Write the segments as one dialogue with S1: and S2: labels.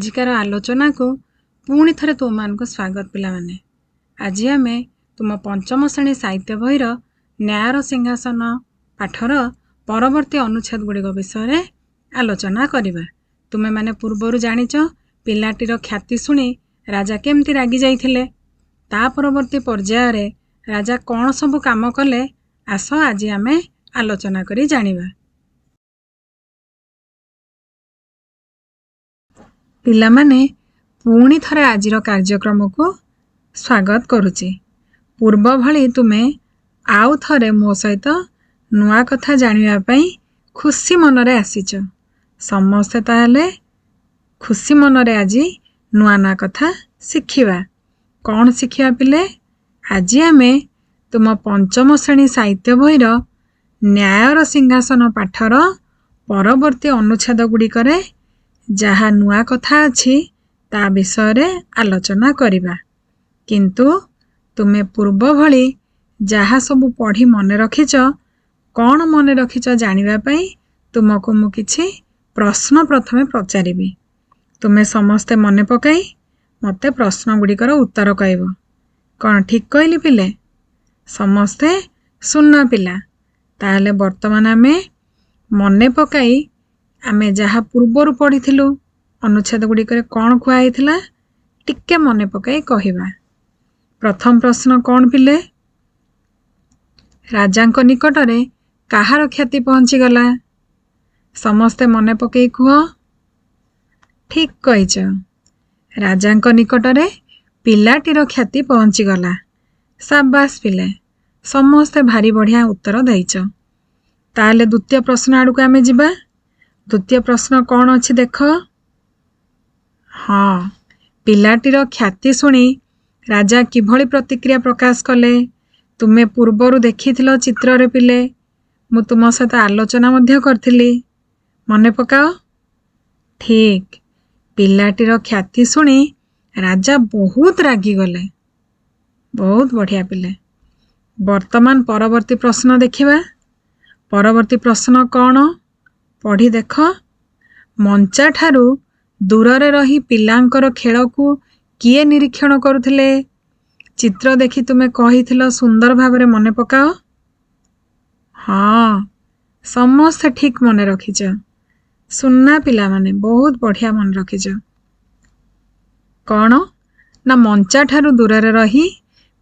S1: आजिकार आलोचना को पुणी थरे तुमको स्वागत पिलामाने। आज आम तुम पंचम श्रेणी साहित्य बहीर न्यायर सिंहासन पाठर परवर्ती अनुच्छेद गुड़िक विषय आलोचना करिबा। तुमे माने पूर्वर जानिच पिलाटीर ख्याति शुणी राजा केमती रागी जाइथिले, ता परवर्ती पर्यायर राजा कौन सबु काम कले, आस आज आम आलोचना करी जानिबा। पिलामाने पुणी थरे आजिर कार्यक्रम को स्वागत करुची। पूर्व भली तुमे आउ थरे मो सहित नुआ कथा जानिबा पई खुशी मनरे आसीच। समस्ते ताहले खुशी मनरे आजी नुआ नुआ कथा शिखिबा। कौन शिखिबा पिले? आज आमे तुम पंचम श्रेणी साहित्य बहीर न्यायर सिंहासन पाठर परवर्ती अनुच्छेद गुड़िकरे जहा नुआ कथा अछि ता विषय आलोचना करिबा। किंतु तुमे पूर्व भली जहा सबु पढ़ी मने रखिच, कौन मने रखिच जानिबा पई तुमको मु किछि प्रश्न प्रथमे पचारिबी। तुमे समस्ते मने पकाई मते प्रश्न गुड़िकर उत्तर कहब। कौन ठीक कहली पिले? समस्ते सुनना पिला। ताहले वर्तमान आमे मने पकाई आमे जहा पूर्वरु पढ़िथिलु अनुच्छेद गुड़िकर कौन खुआइथिला टिक्के मने पकाई कहिबा। प्रथम प्रश्न कौन पिले? राजांको निकटरे काहार ख्याति पहुंची गला? समस्ते मने पकाई कुह। ठीक कहिच, राजांको निकटरे पिलाटीर ख्याति पहुंची गला। शाबाश पिले, समस्ते भारी बढ़िया उत्तर दैच। ताले द्वितीय प्रश्न आड़ू को आमे जिबा। द्वितीय प्रश्न कौन अच्छी देख? हाँ, पिलाटीर ख्याति शुणी राजा किभली प्रतिक्रिया प्रकाश कले? तुमे पूर्वरु देखिथिलो चित्र रे पिले, मु तुम सहित आलोचना मध्य करथिली, मने पकाओ। ठीक, पिलाटीर ख्याति शुणी राजा बहुत रागी गले। बहुत बढ़िया पिले। वर्तमान परवर्ती प्रश्न देखिबा। परवर्ती प्रश्न कौन? पढ़ी देख। मंचा ठारू दूररे रही पिलांकर खेल को किए निरीक्षण करुथिले? चित्र देखि तुमे कहिथिलो सुंदर भावरे मने पकाओ। हाँ, समस्त ठीक मने रखिच। सुनना पिला माने बहुत बढ़िया मन रखिच। कौन ना मंचा ठारू दूररे रही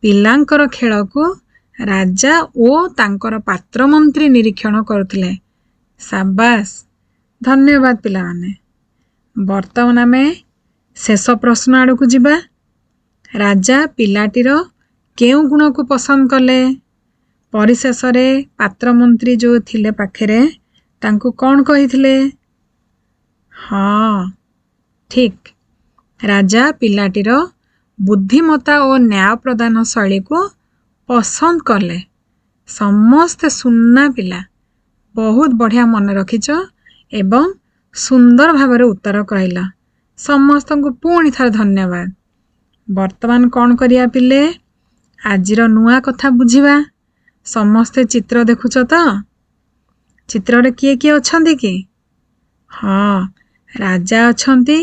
S1: पिलांकर खेल को राजा ओ तांकर पात्र मंत्री निरीक्षण करुथिले। शाबाश, धन्यवाद पिला माने। वर्तमान आमे शेष प्रश्न आड़ू को जिबा। राजा पिलाटीर केउ गुण को पसंद कले? परिशेष रे पात्र मंत्री जो थिले पाखेरे तांको कौन कहिथिले? हाँ, ठीक, राजा पिलाटीर बुद्धिमता और न्याय प्रदान शैली को पसंद कले। समस्ते सुनना पिला, बहुत बढ़िया मन रखिच एवं सुंदर भावरे उत्तर कहला। समस्त को पुणी थर धन्यवाद। वर्तमान कौन करिया पिले? आजिर नुआ कथा बुझिबा। समस्ते चित्र देखुच तो? चित्र रे किए किए अछंती कि? हाँ, राजा अछंती,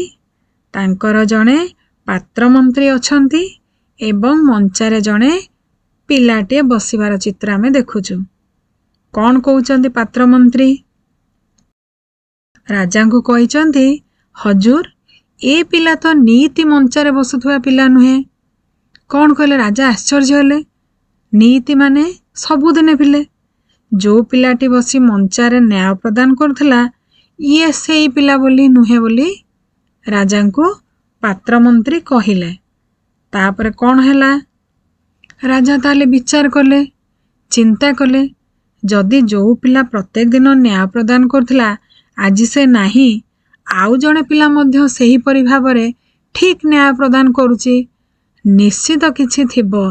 S1: तांकर जणे पात्र मंत्री अछंती एवं मंचारे जणे पिलाटे बसिबार चित्र आमे देखुचु। कौन कहउचंती पात्र मंत्री? राजा को कहिचंती, हजूर ए पिला तो नीति मंचारे बसुथुआ पिला नुहे। कौन कहले? राजा आश्चर्य हेले। नीति माने सबुदिने पिले, जो पिलाटी बसी मंचारे न्याय प्रदान करथला ये सेई पिला बोली नुहे बोली राजा को पात्र मंत्री कहिले। तापरे कौन हैला? राजा ताले विचार कले, चिंता कले, जदि जो पिला प्रत्येक दिन न्याय प्रदान करथला आज से नाही, आउ जणे पिला मध्य सेही परि भाबरे ठीक न्याय प्रदान करुची, निश्चित किछि थिबो।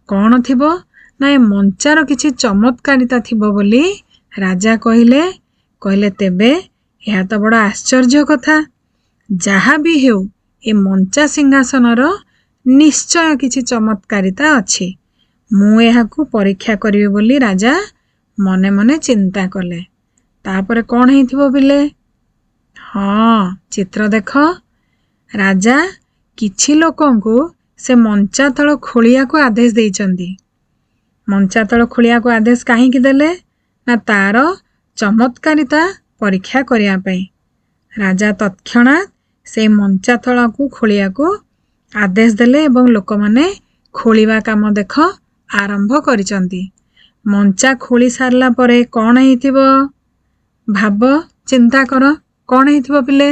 S1: कौन थिबो? ना ए मंचार किछि चमत्कारिता थिबो बोली राजा कहिले तेबे यह तो बड़ा आश्चर्य कथा। जहा भी हेउ ए मंचा सिंहासनर निश्चय किछि चमत्कारिता अछि। मु एहाकु परीक्षा करिवे बोली राजा मने मने चिंता कले। तापरे कौन हेइथिबो बिले? हाँ, चित्र देख। ରାଜା କିଛି ଲୋକଙ୍କୁ ସେ ମଞ୍ଚା ତଳ ଖୋଳିବାକୁ ଆଦେଶ ଦେଇଛନ୍ତି। ମଞ୍ଚା ତଳ ଖୋଳିବାକୁ ଆଦେଶ କାହିଁକି ଦେଲେ? ନା ତାର ଚମତ୍କାରିତା ପରୀକ୍ଷା କରିବା ପାଇଁ। ରାଜା ତତ୍କ୍ଷଣାତ୍ ସେଇ ମଞ୍ଚା ତଳକୁ ଖୋଳିବାକୁ ଆଦେଶ ଦେଲେ ଏବଂ ଲୋକମାନେ ଖୋଳିବା କାମ ଦେଖ ଆରମ୍ଭ କରିଛନ୍ତି। ମଞ୍ଚା ଖୋଳି ସାରିଲା ପରେ କ'ଣ ହେଇଥିବ? ଭାବ, ଚିନ୍ତା କର, କ'ଣ ହେଇଥିବ ପିଲେ?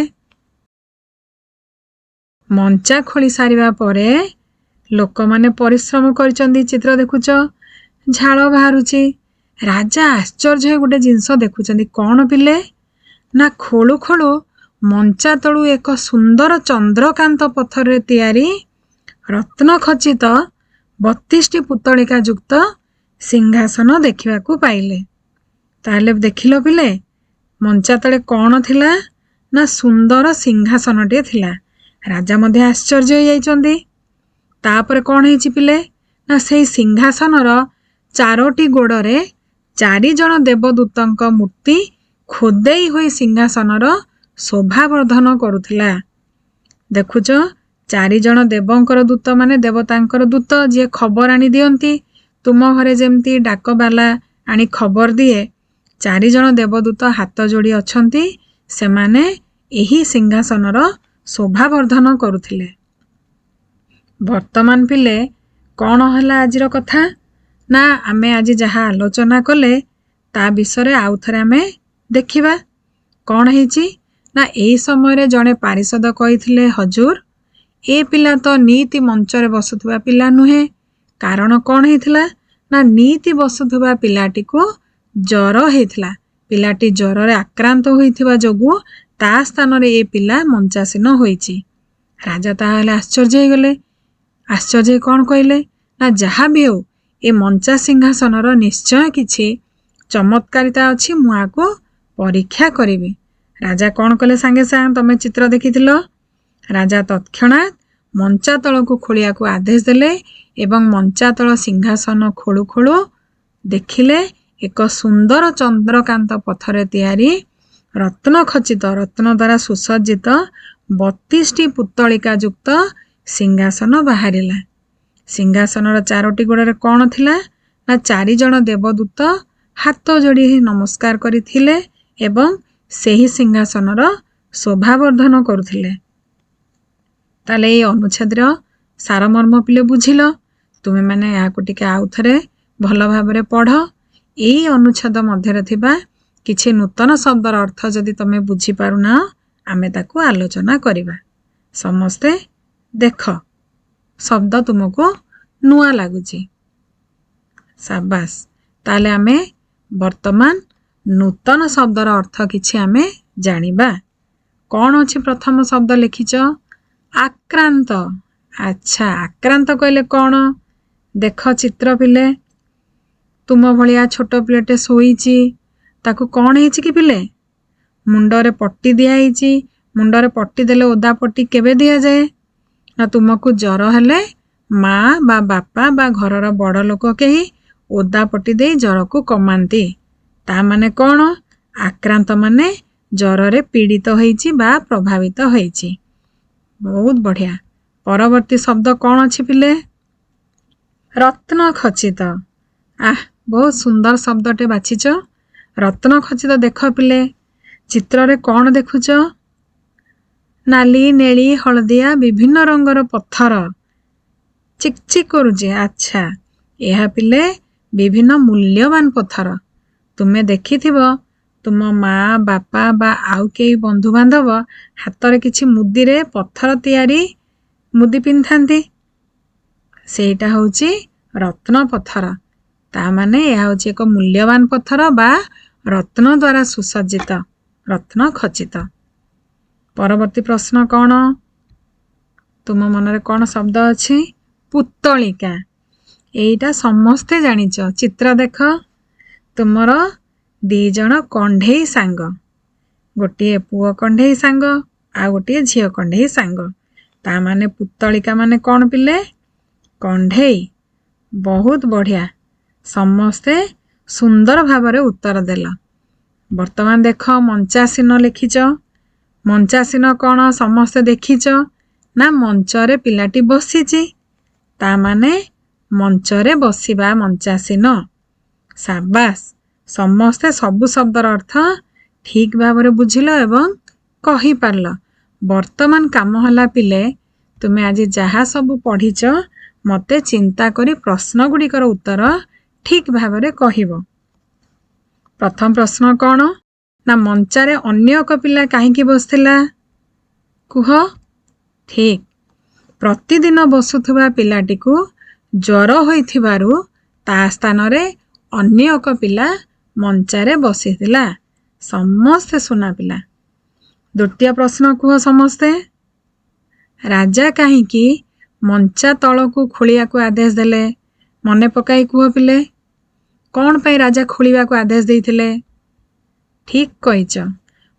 S1: ମଞ୍ଚା ଖୋଳି ସାରିବା ପରେ ଲୋକମାନେ ପରିଶ୍ରମ କରିଛନ୍ତି। ଚିତ୍ର ଦେଖୁଛ, ଝାଳ ବାହାରୁଛି। ରାଜା ଆଶ୍ଚର୍ଯ୍ୟ ହୋଇ ଗୋଟେ ଜିନିଷ ଦେଖୁଛନ୍ତି। କ'ଣ ପିଲେ? ନା ଖୋଳୁ ଖୋଳୁ ମଞ୍ଚା ତଳୁ ଏକ ସୁନ୍ଦର ଚନ୍ଦ୍ରକାନ୍ତ ପଥରରେ ତିଆରି ରତ୍ନ ଖଚିତ 32ଟି ପୁତଳିକା ଯୁକ୍ତ ସିଂହାସନ ଦେଖିବାକୁ ପାଇଲେ। ତାହେଲେ ଦେଖିଲ ପିଲେ, ମଞ୍ଚା ତଳେ କ'ଣ ଥିଲା? ନା ସୁନ୍ଦର ସିଂହାସନଟିଏ ଥିଲା। ରାଜା ମଧ୍ୟ ଆଶ୍ଚର୍ଯ୍ୟ ହୋଇଯାଇଛନ୍ତି। ତାପରେ କ'ଣ ହେଇଛି ପିଲେ? ନା ସେଇ ସିଂହାସନର 4ଟି ଗୋଡ଼ରେ 4 ଜଣ ଦେବଦୂତଙ୍କ ମୂର୍ତ୍ତି ଖୋଦେଇ ହୋଇ ସିଂହାସନର ଶୋଭାବର୍ଦ୍ଧନ କରୁଥିଲା। ଦେଖୁଛ, 4 ଜଣ ଦେବଙ୍କର ଦୂତ ମାନେ ଦେବତାଙ୍କର ଦୂତ, ଯିଏ ଖବର ଆଣି ଦିଅନ୍ତି। ତୁମ ଘରେ ଯେମିତି ଡାକବାଲା ଆଣି ଖବର ଦିଏ, 4 ଜଣ ଦେବଦୂତ ହାତ ଯୋଡ଼ି ଅଛନ୍ତି। ସେମାନେ ଏହି ସିଂହାସନର ଶୋଭାବର୍ଦ୍ଧନ କରୁଥିଲେ। ବର୍ତ୍ତମାନ ପିଲେ କ'ଣ ହେଲା ଆଜିର କଥା? ନା ଆମେ ଆଜି ଯାହା ଆଲୋଚନା କଲେ ତା ବିଷୟରେ ଆଉ ଥରେ ଆମେ ଦେଖିବା। କ'ଣ ହେଇଛି? ନା ଏହି ସମୟରେ ଜଣେ ପାରିଷଦ କହିଥିଲେ, ହଜୁର, ଏ ପିଲା ତ ନୀତି ମଞ୍ଚରେ ବସୁଥିବା ପିଲା ନୁହେଁ। କାରଣ କ'ଣ ହେଇଥିଲା? ନା ନୀତି ବସୁଥିବା ପିଲାଟିକୁ ଜ୍ୱର ହେଇଥିଲା। ପିଲାଟି ଜ୍ୱରରେ ଆକ୍ରାନ୍ତ ହୋଇଥିବା ଯୋଗୁଁ ତା ସ୍ଥାନରେ ଏ ପିଲା ମଞ୍ଚାସୀନ ହୋଇଛି। ରାଜା ତାହେଲେ ଆଶ୍ଚର୍ଯ୍ୟ ହେଇଗଲେ। ଆଶ୍ଚର୍ଯ୍ୟ ହେଇ କ'ଣ କହିଲେ? ନା ଯାହା ବି ହେଉ, ଏ ମଞ୍ଚା ସିଂହାସନର ନିଶ୍ଚୟ କିଛି ଚମତ୍କାରିତା ଅଛି, ମୁଁ ଆକୁ ପରୀକ୍ଷା କରିବି। ରାଜା କ'ଣ କଲେ? ସାଙ୍ଗେ ସାଙ୍ଗେ ତମେ ଚିତ୍ର ଦେଖିଥିଲ। ରାଜା ତତ୍କ୍ଷଣାତ୍ ମଞ୍ଚା ତଳକୁ ଖୋଳିବାକୁ ଆଦେଶ ଦେଲେ ଏବଂ ମଞ୍ଚା ତଳ ସିଂହାସନ ଖୋଳୁ ଖୋଳୁ ଦେଖିଲେ ଏକ ସୁନ୍ଦର ଚନ୍ଦ୍ରକାନ୍ତ ପଥରରେ ତିଆରି ରତ୍ନ ଖଚିତ, ରତ୍ନ ଦ୍ୱାରା ସୁସଜ୍ଜିତ 32ଟି ପୁତଳିକା ଯୁକ୍ତ ସିଂହାସନ ବାହାରିଲା। ସିଂହାସନର 4ଟି ଗୋଡ଼ରେ କ'ଣ ଥିଲା? ନା 4 ଜଣ ଦେବଦୂତ ହାତ ଯୋଡ଼ି ନମସ୍କାର କରିଥିଲେ ଏବଂ ସେହି ସିଂହାସନର ଶୋଭାବର୍ଦ୍ଧନ କରୁଥିଲେ। ତାହେଲେ ଏଇ ଅନୁଚ୍ଛେଦର ସାରମର୍ମ ପିଲେ ବୁଝିଲ। ତୁମେମାନେ ଏହାକୁ ଟିକେ ଆଉ ଥରେ ଭଲ ଭାବରେ ପଢ଼। ଏଇ ଅନୁଚ୍ଛେଦ ମଧ୍ୟରେ ଥିବା କିଛି ନୂତନ ଶବ୍ଦର ଅର୍ଥ ଯଦି ତମେ ବୁଝିପାରୁନାହ, ଆମେ ତାକୁ ଆଲୋଚନା କରିବା। ସମସ୍ତେ ଦେଖ, ଶବ୍ଦ ତୁମକୁ ନୂଆ ଲାଗୁଛି। ସାବାସ। ତାହେଲେ ଆମେ ବର୍ତ୍ତମାନ ନୂତନ ଶବ୍ଦର ଅର୍ଥ କିଛି ଆମେ ଜାଣିବା। କ'ଣ ଅଛି? ପ୍ରଥମ ଶବ୍ଦ ଲେଖିଛ ଆକ୍ରାନ୍ତ। ଆଚ୍ଛା, ଆକ୍ରାନ୍ତ କହିଲେ କ'ଣ? ଦେଖ ଚିତ୍ର ପିଲେ, ତୁମ ଭଳିଆ ଛୋଟ ପିଲାଟେ ଶୋଇଛି। ତାକୁ କ'ଣ ହେଇଛି କି ପିଲେ? ମୁଣ୍ଡରେ ପଟି ଦିଆହେଇଛି। ମୁଣ୍ଡରେ ପଟି ଦେଲେ ଓଦା ପଟି କେବେ ଦିଆଯାଏ? ନା ତୁମକୁ ଜ୍ୱର ହେଲେ ମା ବା ବାପା ବା ଘରର ବଡ଼ ଲୋକ କେହି ଓଦା ପଟି ଦେଇ ଜ୍ୱରକୁ କମାନ୍ତି। ତା ମାନେ କ'ଣ? ଆକ୍ରାନ୍ତ ମାନେ ଜ୍ୱରରେ ପୀଡ଼ିତ ହୋଇଛି ବା ପ୍ରଭାବିତ ହୋଇଛି। ବହୁତ ବଢ଼ିଆ। ପରବର୍ତ୍ତୀ ଶବ୍ଦ କ'ଣ ଅଛି ପିଲେ? ରତ୍ନ ଖଚିତ। ବହୁତ ସୁନ୍ଦର ଶବ୍ଦଟେ ବାଛିଛ। ରତ୍ନ ଖଚିତ। ଦେଖ ପିଲେ, ଚିତ୍ରରେ କ'ଣ ଦେଖୁଛ? ନାଲି, ନେଳି, ହଳଦିଆ ବିଭିନ୍ନ ରଙ୍ଗର ପଥର ଚିକ୍ ଚିକ୍ କରୁଛି। ଆଚ୍ଛା, ଏହା ପିଲେ ବିଭିନ୍ନ ମୂଲ୍ୟବାନ ପଥର। ତୁମେ ଦେଖିଥିବ ତୁମ ମା, ବାପା ବା ଆଉ କେହି ବନ୍ଧୁବାନ୍ଧବ ହାତରେ କିଛି ମୁଦିରେ ପଥର ତିଆରି ମୁଦି ପିନ୍ଧିଥାନ୍ତି। ସେଇଟା ହେଉଛି ରତ୍ନ ପଥର। ତା ମାନେ ଏହା ହେଉଛି ଏକ ମୂଲ୍ୟବାନ ପଥର ବା ରତ୍ନ ଦ୍ୱାରା ସୁସଜ୍ଜିତ, ରତ୍ନ ଖଚିତ। ପରବର୍ତ୍ତୀ ପ୍ରଶ୍ନ କ'ଣ? ତୁମ ମନରେ କ'ଣ ଶବ୍ଦ ଅଛି? ପୁତଳିକା। ଏଇଟା ସମସ୍ତେ ଜାଣିଛ। ଚିତ୍ର ଦେଖ, ତୁମର 2 ଜଣ କଣ୍ଢେଇ ସାଙ୍ଗ, ଗୋଟିଏ ପୁଅ କଣ୍ଢେଇ ସାଙ୍ଗ ଆଉ ଗୋଟିଏ ଝିଅ କଣ୍ଢେଇ ସାଙ୍ଗ। ତା ମାନେ ପୁତଳିକା ମାନେ କ'ଣ ପିଲେ? କଣ୍ଢେଇ। ବହୁତ ବଢ଼ିଆ। ସମସ୍ତେ ସୁନ୍ଦର ଭାବରେ ଉତ୍ତର ଦେଲ। ବର୍ତ୍ତମାନ ଦେଖ ମଞ୍ଚାସୀନ ଲେଖିଛ। ମଞ୍ଚାସୀନ କ'ଣ ସମସ୍ତେ ଦେଖିଛ? ନା ମଞ୍ଚରେ ପିଲାଟି ବସିଛି। ତା ମାନେ ମଞ୍ଚରେ ବସିବା ମଞ୍ଚାସୀନ। ସାବାସ୍, ସମସ୍ତେ ସବୁ ଶବ୍ଦର ଅର୍ଥ ଠିକ ଭାବରେ ବୁଝିଲ ଏବଂ କହିପାରିଲ। ବର୍ତ୍ତମାନ କାମ ହେଲା ପିଲେ, ତୁମେ ଆଜି ଯାହା ସବୁ ପଢ଼ିଛ ମୋତେ ଚିନ୍ତା କରି ପ୍ରଶ୍ନ ଗୁଡ଼ିକର ଉତ୍ତର ଠିକ ଭାବରେ କହିବ। ପ୍ରଥମ ପ୍ରଶ୍ନ କ'ଣ? ନା ମଞ୍ଚାରେ ଅନ୍ୟ ଏକ ପିଲା କାହିଁକି ବସିଥିଲା? କୁହ। ଠିକ, ପ୍ରତିଦିନ ବସୁଥିବା ପିଲାଟିକୁ ଜ୍ୱର ହୋଇଥିବାରୁ ତା ସ୍ଥାନରେ ଅନ୍ୟ ଏକ ପିଲା ମଞ୍ଚାରେ ବସିଥିଲା। ସମସ୍ତେ ସୁନା ପିଲା। ଦ୍ୱିତୀୟ ପ୍ରଶ୍ନ କୁହ ସମସ୍ତେ। ରାଜା କାହିଁକି ମଞ୍ଚା ତଳକୁ ଖୋଳିବାକୁ ଆଦେଶ ଦେଲେ? ମନେ ପକାଇ କୁହ ପିଲେ। କ'ଣ ପାଇଁ ରାଜା ଖୋଳିବାକୁ ଆଦେଶ ଦେଇଥିଲେ? ଠିକ କହିଛ,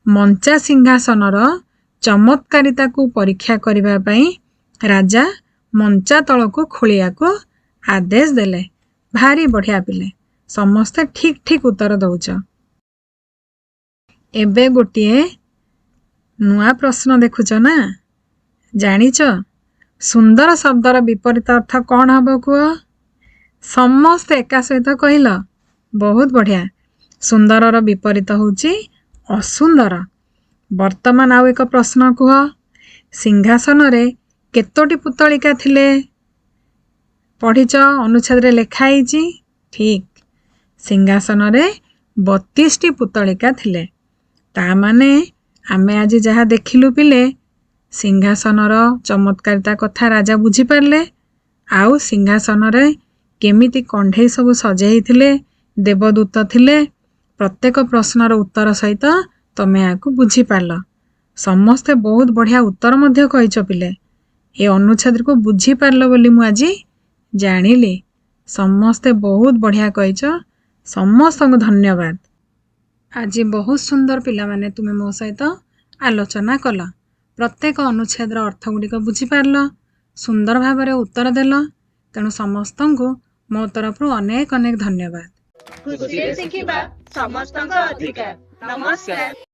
S1: ମଞ୍ଚା ସିଂହାସନର ଚମତ୍କାରିତାକୁ ପରୀକ୍ଷା କରିବା ପାଇଁ ରାଜା ମଞ୍ଚା ତଳକୁ ଖୋଳିବାକୁ ଆଦେଶ ଦେଲେ। ଭାରି ବଢ଼ିଆ ପିଲେ, ସମସ୍ତେ ଠିକ ଠିକ ଉତ୍ତର ଦଉଛ। ଏବେ ଗୋଟିଏ ନୂଆ ପ୍ରଶ୍ନ ଦେଖୁଛ ନା? ଜାଣିଛ ସୁନ୍ଦର ଶବ୍ଦର ବିପରୀତ ଅର୍ଥ କ'ଣ ହେବ କୁହ? ସମସ୍ତେ ଏକା ସହିତ କହିଲ। ବହୁତ ବଢ଼ିଆ। ସୁନ୍ଦରର ବିପରୀତ ହେଉଛି ଅସୁନ୍ଦର। ବର୍ତ୍ତମାନ ଆଉ ଏକ ପ୍ରଶ୍ନ କୁହ। ସିଂହାସନରେ କେତୋଟି ପୁତଳିକା ଥିଲେ? ପଢ଼ିଛ, ଅନୁଚ୍ଛେଦରେ ଲେଖା ହେଇଛି। ଠିକ, ସିଂହାସନରେ 32ଟି ପୁତଳିକା ଥିଲେ। ତା ମାନେ ଆମେ ଆଜି ଯାହା ଦେଖିଲୁ ପିଲେ, ସିଂହାସନର ଚମତ୍କାରିତା କଥା ରାଜା ବୁଝିପାରିଲେ। ଆଉ ସିଂହାସନରେ କେମିତି କଣ୍ଢେଇ ସବୁ ସଜେଇଥିଲେ, ଦେବଦୂତ ଥିଲେ, ପ୍ରତ୍ୟେକ ପ୍ରଶ୍ନର ଉତ୍ତର ସହିତ ତମେ ଏହାକୁ ବୁଝିପାରିଲ। ସମସ୍ତେ ବହୁତ ବଢ଼ିଆ ଉତ୍ତର ମଧ୍ୟ କହିଛ ପିଲେ। ଏ ଅନୁଚ୍ଛେଦକୁ ବୁଝିପାରିଲ ବୋଲି ମୁଁ ଆଜି ଜାଣିଲି। ସମସ୍ତେ ବହୁତ ବଢ଼ିଆ କହିଛ। ସମସ୍ତଙ୍କୁ ଧନ୍ୟବାଦ। ଆଜି ବହୁତ ସୁନ୍ଦର ପିଲାମାନେ ତୁମେ ମୋ ସହିତ ଆଲୋଚନା କଲ। ପ୍ରତ୍ୟେକ ଅନୁଚ୍ଛେଦର ଅର୍ଥ ଗୁଡ଼ିକ ବୁଝିପାରିଲ, ସୁନ୍ଦର ଭାବରେ ଉତ୍ତର ଦେଲ। ତେଣୁ ସମସ୍ତଙ୍କୁ ମୋ ତରଫରୁ ଅନେକ ଅନେକ ଧନ୍ୟବାଦ।
S2: ଖୁସିରେ ଶିଖିବା ସମସ୍ତଙ୍କ ଅଧିକାର। ନମସ୍କାର।